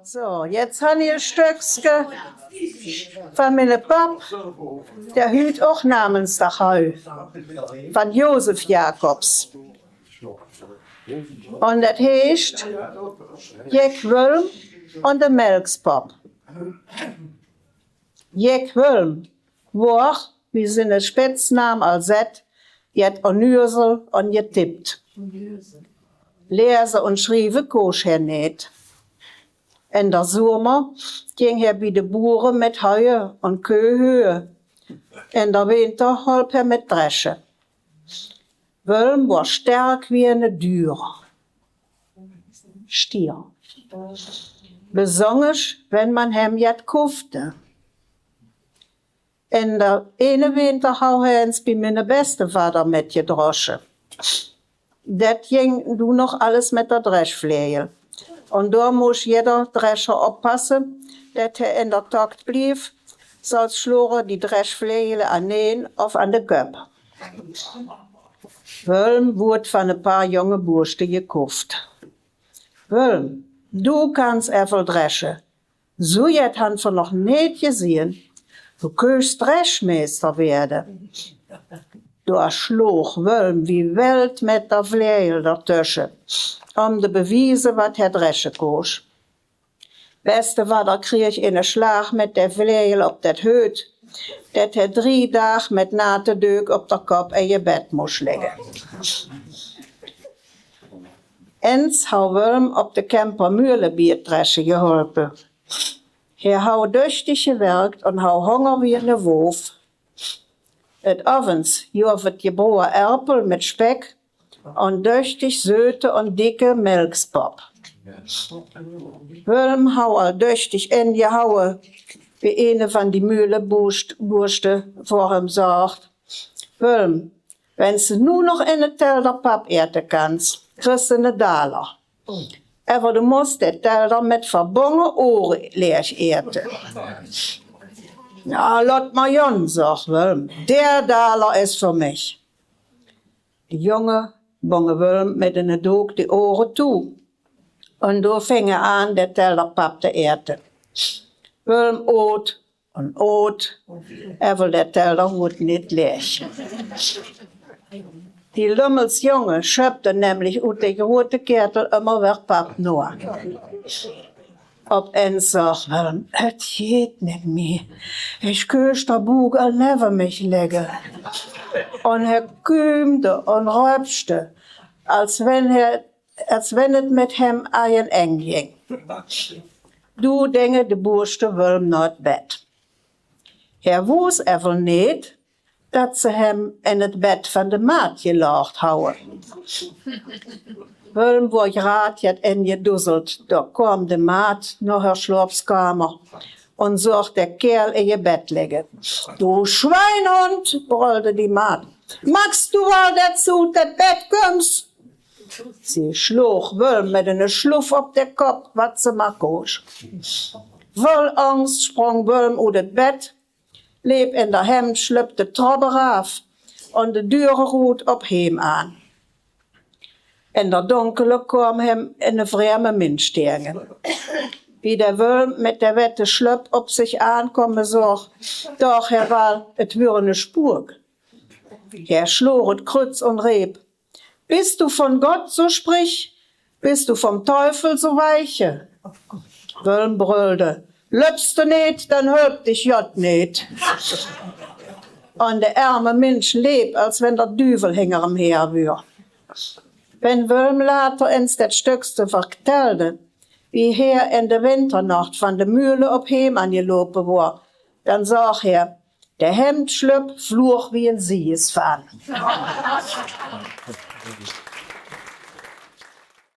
So, jetzt habe ich ein Stückchen von meinem Pap, der hüt auch Namenstag heu, von Josef Jakobs. Und das heißt Jack Wülm und der Melkspap. Jack Wülm war, wie seine Spitznamen als Zett, jet Onürsel und getippt. Lese und schriebe kosch er nicht. In der Sommer ging er bei den Buren mit Heue und Kühe. In der Winter half er mit Dreschen. Wülm war stark wie eine Dür. Stier. Besonders, wenn man hem jet kufte. In der ene Winter hau er ins bei meine beste Vater mit gedroschen. Dat ging du noch alles mit der Dreschflehe. Und da muss jeder Drescher aufpassen, dass er in der Takt blieb, sonst schluren die Dreschflehe an den auf an den Köp. Wülm wurde von ein paar junge Burschen gekauft. Wülm, du kannst einfach dreschen. So jet han wir noch nicht gesehen. Du kannst Dreschmeister werden. Da schlug Wülm wie Welt mit der Flehe dazwischen, um zu beweisen, was er dreschen koos. Beste war, da krieg ich einen Schlag mit der Flehe auf das Hüt, dat er 3 Tage mit nate Deuk op der Kopf in je Bett moest liggen. Eens hou Wülm op de Kempermühle Bierdresche geholpen. Er hou duchtig gewerkt und hou Hunger wie eine Wolf. Et Ovens jovert gebroe Erpel mit Speck und duchtig Söte und dicke Melkspap. Wülm hau al duchtig in je haue, wie eine von die Mühleburste vor ihm sagt: Wülm, wenn du nu noch in den Telder Pap eten kannst, kriegst du einen Daler. Aber du musst den Telder mit verbogenen Ohren leer eten. Ja, lass mal Jon, sagt Wülm, der Daler ist für mich. Die Junge bonge Wülm mit einer Dook die Ohren toe. Und du fing er an, den Telder Pap zu eten. Wülm oot und oot, aber der Teller wurde nicht leer. Die Lummelsjunge schöpfte nämlich uit de grote Kertel immer weer Pap nur. Op eens sagt Wülm, het geht nicht mehr. Ich köst der Bug al never mich leggen. Und er kümmte und röpste, als wenn es mit hem ein eng ging. Du denke de Burste Wülm naar het bed. Er woes even niet dat ze hem in het bed van de maat gelacht houden. Wülm wordt raad jet in gedusselt, da kwam de maat naar haar slaapskamer und zag der Kerl in je bed liggen. Du Schweinhund, brüllte die maat, magst du wel dat ze uit het bed kommst? Sie schlug Wülm mit einer Schluff op den Kopf, wat ze maar koos. Vol Angst sprang Wülm uit het bed, liep in der Hemd, schlüpfte Trabber af und de Dure roet op hem aan. In der Dunkele kwam hem in een vreemde Mensch stegen. Wie der Wülm mit der wette Schlöpp op sich aankomen zag, doch er war, het wär eine Spur. Er schlug het Kreuz und riep: Bist du von Gott, so sprich, bist du vom Teufel, so weiche? Wülm brüllte: Löpst du nicht, dann hört dich Jott nicht. Und der arme Mensch lebt, als wenn der Düvel hinter ihm her wär. Wenn Wülm later ins das Stückste vertelde, wie er in der Winternacht von der Mühle op hem angelopen war, dann sag er, der Hemd schlüpp, fluch wie ein Siesfahn.